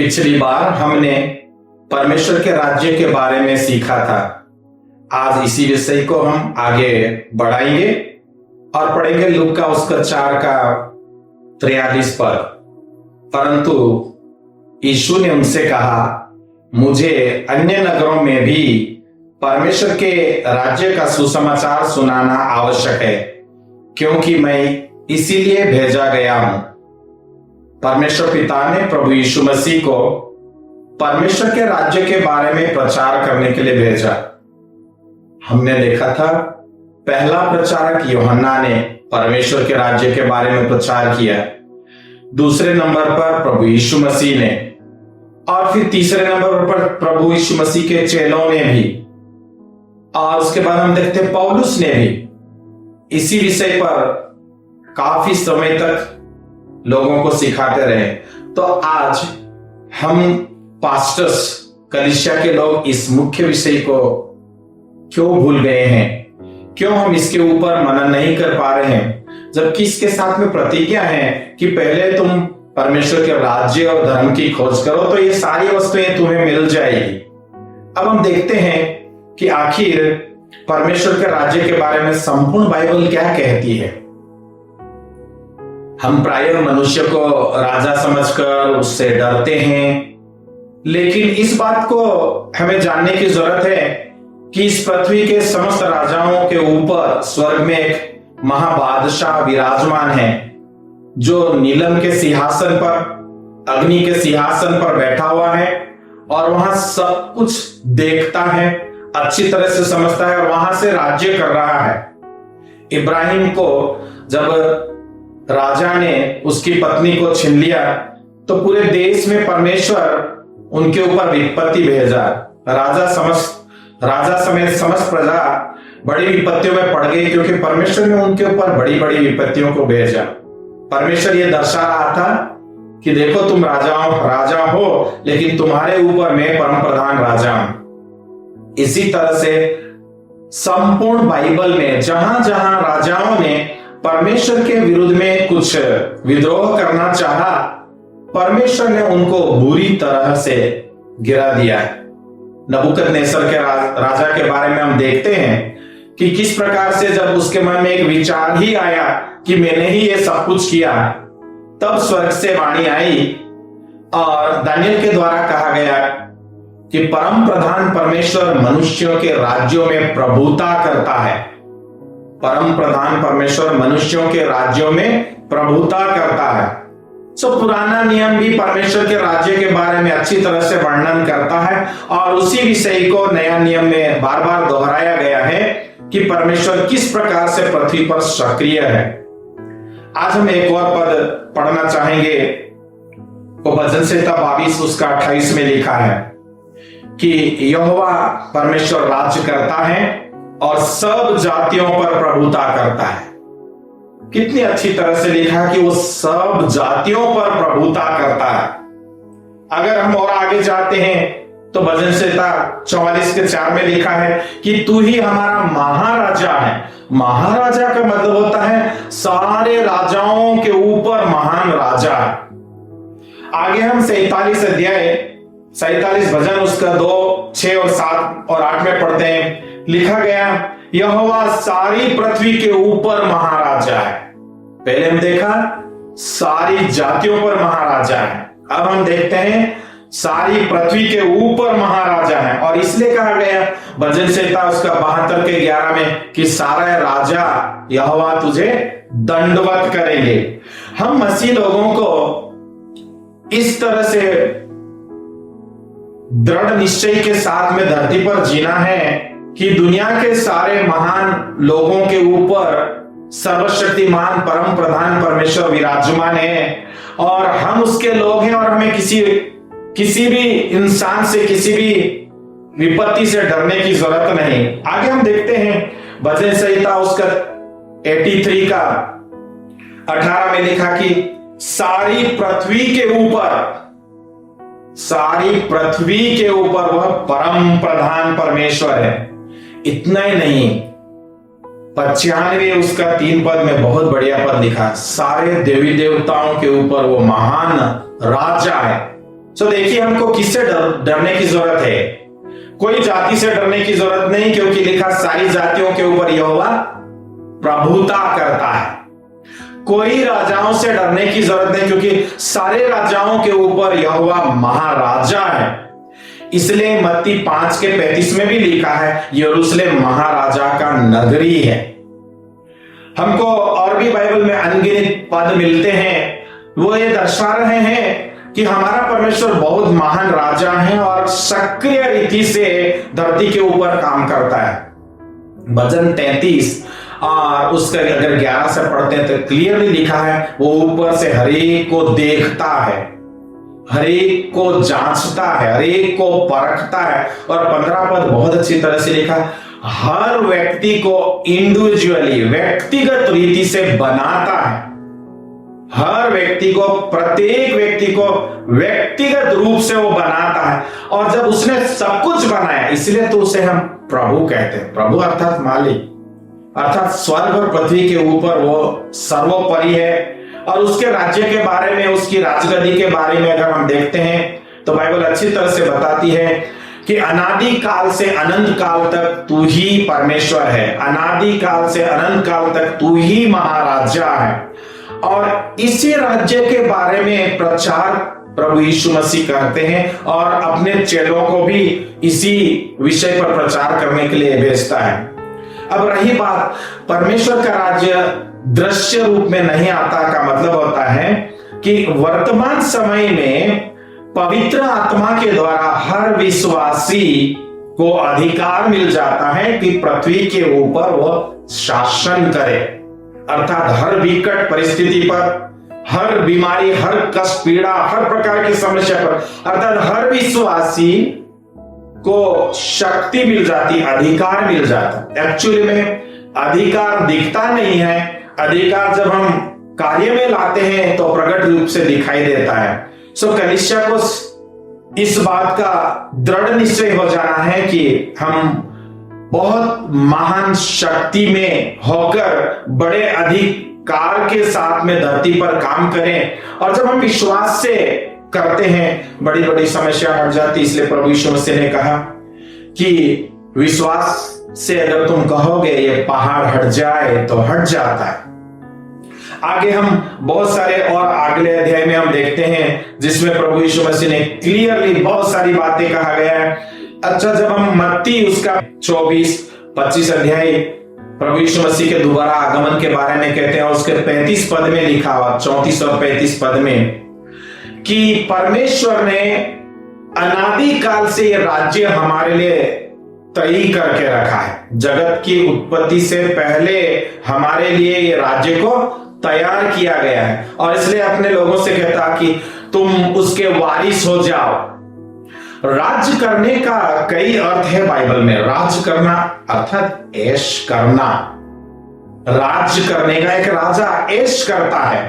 पिछली बार हमने परमेश्वर के राज्य के बारे में सीखा था। आज इसी विषय को हम आगे बढ़ाएंगे और पढ़ेंगे लूका उसका 4 का 43 पर। परंतु यीशु ने उनसे कहा, मुझे अन्य नगरों में भी परमेश्वर के राज्य का सुसमाचार सुनाना आवश्यक है, क्योंकि मैं इसीलिए भेजा गया हूं। परमेश्वर पिता ने प्रभु यीशु मसीह को परमेश्वर के राज्य के बारे में प्रचार करने के लिए भेजा। हमने देखा था पहला प्रचारक यूहन्ना ने परमेश्वर के राज्य के बारे में प्रचार किया, दूसरे नंबर पर प्रभु यीशु मसीह ने, और फिर तीसरे नंबर पर प्रभु यीशु मसीह के चेलों ने भी, और उसके बाद हम देखते पौलुस ने भी इसी विषय पर काफी समय तक लोगों को सिखाते रहे। तो आज हम पास्टर्स कलीसिया के लोग इस मुख्य विषय को क्यों भूल गए हैं, क्यों हम इसके ऊपर मनन नहीं कर पा रहे हैं, जबकि इसके साथ में प्रतिज्ञा है कि पहले तुम परमेश्वर के राज्य और धर्म की खोज करो तो ये सारी वस्तुएं तुम्हें मिल जाएगी। अब हम देखते हैं कि आखिर परमेश्वर के राज्य के बारे में संपूर्ण बाइबल क्या कहती है। हम प्रायः मनुष्य को राजा समझकर उससे डरते हैं, लेकिन इस बात को हमें जानने की जरूरत है कि इस पृथ्वी के समस्त राजाओं के ऊपर स्वर्ग में एक महाबादशाह विराजमान है, जो नीलम के सिंहासन पर, अग्नि के सिंहासन पर बैठा हुआ है और वहां सब कुछ देखता है, अच्छी तरह से समझता है और वहां से राज्य कर रहा है। इब्राहिम को जब राजा ने उसकी पत्नी को छीन लिया तो पूरे देश में परमेश्वर उनके ऊपर विपत्ति भेजा। राजा समेत समस्त प्रजा बड़ी विपत्तियों में पड़ गई, क्योंकि परमेश्वर ने उनके ऊपर बड़ी बड़ी विपत्तियों को भेजा। परमेश्वर ये दर्शा रहा था कि देखो तुम राजा हो, लेकिन तुम्हारे ऊपर मैं परम प्रधान राजा हूं। इसी तरह से संपूर्ण बाइबल में जहां जहां राजाओं ने परमेश्वर के विरुद्ध में कुछ विद्रोह करना चाहा, परमेश्वर ने उनको बुरी तरह से गिरा दिया है। नबूकदनेस्सर के राजा के बारे में हम देखते हैं कि किस प्रकार से जब उसके मन में एक विचार ही आया कि मैंने ही ये सब कुछ किया, तब स्वर्ग से वाणी आई और दानियेल के द्वारा कहा गया कि परम प्रधान परमेश्वर मनुष्यों के राज्यों में प्रभुता करता है। परम प्रधान परमेश्वर मनुष्यों के राज्यों में प्रभुता करता है। पुराना नियम भी परमेश्वर के राज्य के बारे में अच्छी तरह से वर्णन करता है और उसी विषय को नया नियम में बार बार दोहराया गया है कि परमेश्वर किस प्रकार से पृथ्वी पर सक्रिय है। आज हम एक और पद पढ़ना चाहेंगे। वो भजन संहिता 22 उसका 28 में लिखा है कि यहोवा परमेश्वर राज्य करता है और सब जातियों पर प्रभुता करता है। कितनी अच्छी तरह से लिखा कि वो सब जातियों पर प्रभुता करता है। अगर हम और आगे जाते हैं तो भजन संहिता 44 के 4 में लिखा है कि तू ही हमारा महाराजा है। महाराजा का मतलब होता है सारे राजाओं के ऊपर महान राजा है। आगे हम 47 अध्याय 47 भजन उसका 2, 6 और 7 और 8 में पढ़ते हैं। लिखा गया यहोवा सारी पृथ्वी के ऊपर महाराजा है। पहले हम देखा सारी जातियों पर महाराजा है, अब हम देखते हैं सारी पृथ्वी के ऊपर महाराजा है। और इसलिए कहा गया भजन संहिता उसका 72 के 11 में कि सारे राजा यहोवा तुझे दंडवत करेंगे। हम मसीह लोगों को इस तरह से दृढ़ निश्चय के साथ में धरती पर जीना है कि दुनिया के सारे महान लोगों के ऊपर सर्वशक्तिमान परम प्रधान परमेश्वर विराजमान है और हम उसके लोग हैं और हमें किसी भी इंसान से, किसी भी विपत्ति से डरने की जरूरत नहीं। आगे हम देखते हैं भजन संहिता उसका 83 का 18 में लिखा कि सारी पृथ्वी के ऊपर वह परम प्रधान परमेश्वर है। इतना ही नहीं, 95 उसका 3 पद में बहुत बढ़िया पद लिखा, सारे देवी देवताओं के ऊपर वो महान राजा है। सो देखिए, हमको किससे डरने की जरूरत है? कोई जाति से डरने की जरूरत नहीं, क्योंकि लिखा सारी जातियों के ऊपर यहोवा प्रभुता करता है। कोई राजाओं से डरने की जरूरत नहीं, क्योंकि सारे राजाओं के ऊपर यहोवा महाराजा है। इसलिए मत्ती 5:35 में भी लिखा है, यरूशलेम महाराजा का नगरी है। हमको और भी बाइबल में अनगिनत पद मिलते हैं, वो ये दर्शा रहे हैं कि हमारा परमेश्वर बहुत महान राजा है और सक्रिय रीति से धरती के ऊपर काम करता है। भजन 33 और उसका अगर 11 से पढ़ते हैं तो क्लियरली लिखा है, वो ऊपर से हरेक को देखता है, हरेक को जांचता है, हरेक को परखता है। और 15 पद बहुत अच्छी तरह से लिखा है, हर व्यक्ति को इंडिविजुअली, व्यक्तिगत रीति से बनाता है। हर व्यक्ति को, प्रत्येक व्यक्ति को व्यक्तिगत रूप से वो बनाता है। और जब उसने सब कुछ बनाया, इसलिए तो उसे हम प्रभु कहते हैं। प्रभु अर्थात मालिक, अर्थात स्वर्ग और पृथ्वी के ऊपर वो सर्वोपरि है। और उसके राज्य के बारे में, उसकी राजगद्दी के बारे में अगर हम देखते हैं तो बाइबल अच्छी तरह से बताती है कि अनादि काल से अनंत काल तक तू ही परमेश्वर है, अनादि काल से अनंत काल तक तू ही महाराजा है। और इसी राज्य के बारे में प्रचार प्रभु यीशु मसीह करते हैं और अपने चेलों को भी इसी विषय पर प्रचार करने के लिए भेजता है। अब रही बात, परमेश्वर का राज्य दृश्य रूप में नहीं आता का मतलब होता है कि वर्तमान समय में पवित्र आत्मा के द्वारा हर विश्वासी को अधिकार मिल जाता है कि पृथ्वी के ऊपर वह शासन करे। अर्थात हर विकट परिस्थिति पर, हर बीमारी, हर कष्ट, पीड़ा, हर प्रकार की समस्या पर, अर्थात हर विश्वासी को शक्ति मिल जाती, अधिकार मिल जाता। एक्चुअली में अधिकार दिखता नहीं है, अधिकार जब हम कार्य में लाते हैं तो प्रकट रूप से दिखाई देता है। सो कलीसिया को इस बात का दृढ़ निश्चय हो जाना है कि हम बहुत महान शक्ति में होकर बड़े अधिकार के साथ में धरती पर काम करें। और जब हम विश्वास से करते हैं, बड़ी बड़ी समस्या हट जाती। इसलिए प्रभु यीशु मसीह ने कहा कि विश्वास से अगर तुम कहोगे ये पहाड़ हट जाए तो हट जाता है। आगे हम बहुत सारे और अगले अध्याय में हम देखते हैं जिसमें प्रभु यीशु मसीह ने क्लियरली बहुत सारी बातें कहा गया है। अच्छा, जब हम मत्ती उसका 24-25 अध्याय प्रभु यीशु मसीह के दोबारा आगमन के बारे में कहते हैं, और उसके 35 पद में लिखा हुआ, 34 और 35 पद में, कि परमेश्वर ने अनादि काल से ये राज्य हमारे लिए तय करके रखा है। जगत की उत्पत्ति से पहले हमारे लिए ये राज्य को तैयार किया गया है। और इसलिए अपने लोगों से कहता कि तुम उसके वारिस हो जाओ। राज्य करने का कई अर्थ है बाइबल में। राज्य करना अर्थात ऐश करना। राज्य करने का एक राजा ऐश करता है।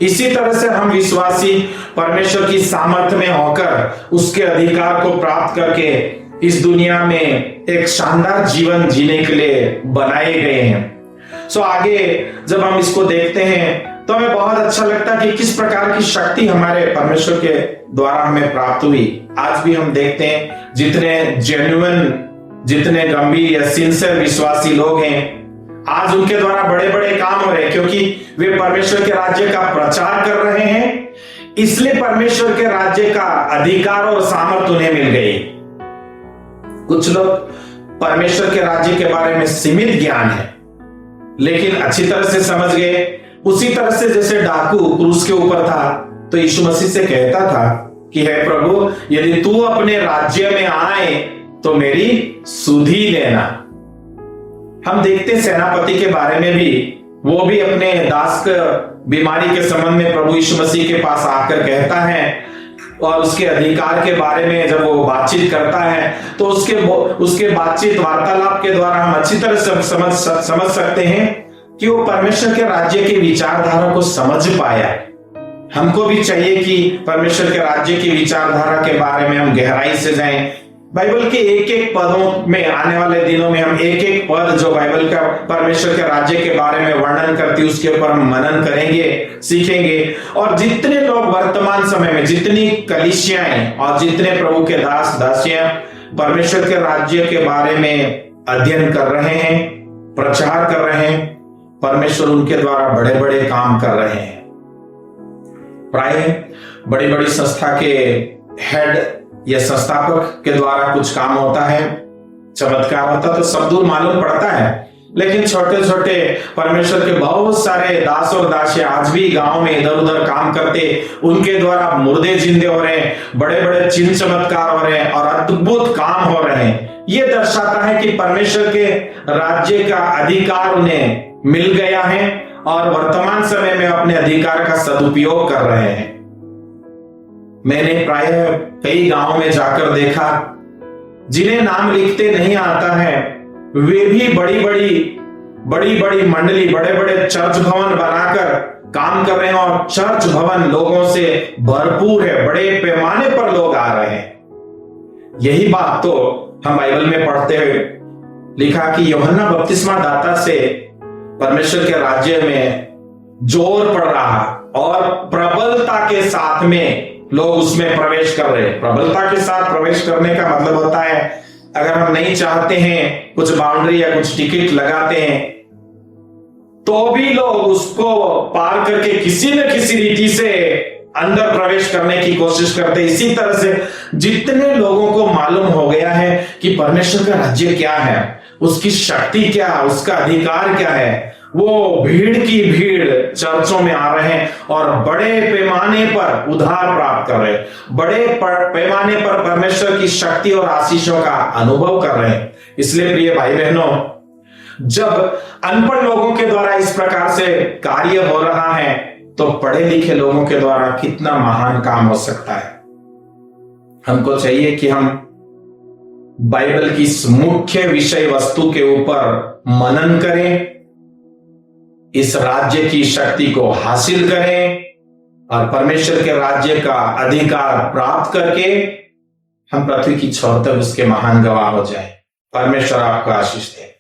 इसी तरह से हम विश्वासी परमेश्वर की सामर्थ्य में होकर उसके अधिकार को प्राप्त करके इस दुनिया में एक शानदार जीवन जीने के लिए बनाए गए हैं। सो आगे जब हम इसको देखते हैं तो हमें बहुत अच्छा लगता है कि किस प्रकार की शक्ति हमारे परमेश्वर के द्वारा हमें प्राप्त हुई। आज भी हम देखते हैं जितने जेन्युइन, जितने गंभीर या सिंसियर विश्वासी लोग हैं, आज उनके द्वारा बड़े बड़े काम हो रहे हैं, क्योंकि वे परमेश्वर के राज्य का प्रचार कर रहे हैं। इसलिए परमेश्वर के राज्य का अधिकार और सामर्थ्य उन्हें मिल गई। कुछ लोग परमेश्वर के राज्य के बारे में सीमित ज्ञान है, लेकिन अच्छी तरह से समझ गए। उसी तरह से जैसे डाकू क्रूस के ऊपर था तो यीशु मसीह से कहता था कि हे प्रभु, यदि तू अपने राज्य में आए तो मेरी सुधि लेना। हम देखते सेनापति के बारे में भी, वो भी अपने दास बीमारी के संबंध में प्रभु यीशु मसीह के पास आकर कहता है, और उसके अधिकार के बारे में जब वो बातचीत करता है तो उसके बातचीत वार्तालाप के द्वारा हम अच्छी तरह से समझ सकते हैं कि वो परमेश्वर के राज्य की विचारधारा को समझ पाया। हमको भी चाहिए कि परमेश्वर के राज्य की विचारधारा के बारे में हम गहराई से जाएं, बाइबल के एक एक पदों में आने वाले दिनों में हम एक एक पद जो बाइबल का परमेश्वर के राज्य के बारे में वर्णन करती उसके ऊपर हम मनन करेंगे, सीखेंगे। और जितने लोग वर्तमान समय में, जितनी कलीसियाएं और जितने प्रभु के दास दासियां परमेश्वर के राज्य के बारे में अध्ययन कर रहे हैं, प्रचार कर रहे हैं, परमेश्वर उनके द्वारा बड़े बड़े काम कर रहे हैं। प्राय बड़ी बड़ी संस्था के हेड या संस्थापक के द्वारा कुछ काम होता है, चमत्कार होता है तो सब दूर मालूम पड़ता है। लेकिन छोटे छोटे परमेश्वर के बहुत सारे दास और दासियां आज भी गांव में इधर उधर काम करते, उनके द्वारा मुर्दे जिंदे हो रहे हैं, बड़े बड़े चिन्ह चमत्कार हो रहे हैं और अद्भुत काम हो रहे हैं। ये दर्शाता है कि परमेश्वर के राज्य का अधिकार उन्हें मिल गया है और वर्तमान समय में अपने अधिकार का सदुपयोग कर रहे हैं। मैंने प्राय कई गांवों में जाकर देखा, जिन्हें नाम लिखते नहीं आता है वे भी बड़ी बड़ी मंडली, बड़े बड़े चर्च भवन बनाकर काम कर रहे हैं और चर्च भवन लोगों से भरपूर है, बड़े पैमाने पर लोग आ रहे हैं। यही बात तो हम बाइबल में पढ़ते हुए लिखा कि यूहन्ना बपतिस्मा दाता से परमेश्वर के राज्य में जोर पड़ रहा और प्रबलता के साथ में लोग उसमें प्रवेश कर रहे हैं। प्रबलता के साथ प्रवेश करने का मतलब होता है, अगर हम नहीं चाहते हैं, कुछ बाउंड्री या कुछ टिकट लगाते हैं, तो भी लोग उसको पार करके किसी न किसी रीति से अंदर प्रवेश करने की कोशिश करते हैं। इसी तरह से जितने लोगों को मालूम हो गया है कि परमेश्वर का राज्य क्या है, उसकी शक्ति क्या है, उसका अधिकार क्या है, वो भीड़ की भीड़ चर्चों में आ रहे हैं और बड़े पैमाने पर उद्धार प्राप्त कर रहे हैं, बड़े पैमाने पर परमेश्वर की शक्ति और आशीषों का अनुभव कर रहे हैं। इसलिए प्रिय भाई बहनों, जब अनपढ़ लोगों के द्वारा इस प्रकार से कार्य हो रहा है तो पढ़े लिखे लोगों के द्वारा कितना महान काम हो सकता है। हमको चाहिए कि हम बाइबल की इस मुख्य विषय वस्तु के ऊपर मनन करें, इस राज्य की शक्ति को हासिल करें और परमेश्वर के राज्य का अधिकार प्राप्त करके हम पृथ्वी की छोर तक उसके महान गवाह हो जाएं। परमेश्वर आपको आशीष दे।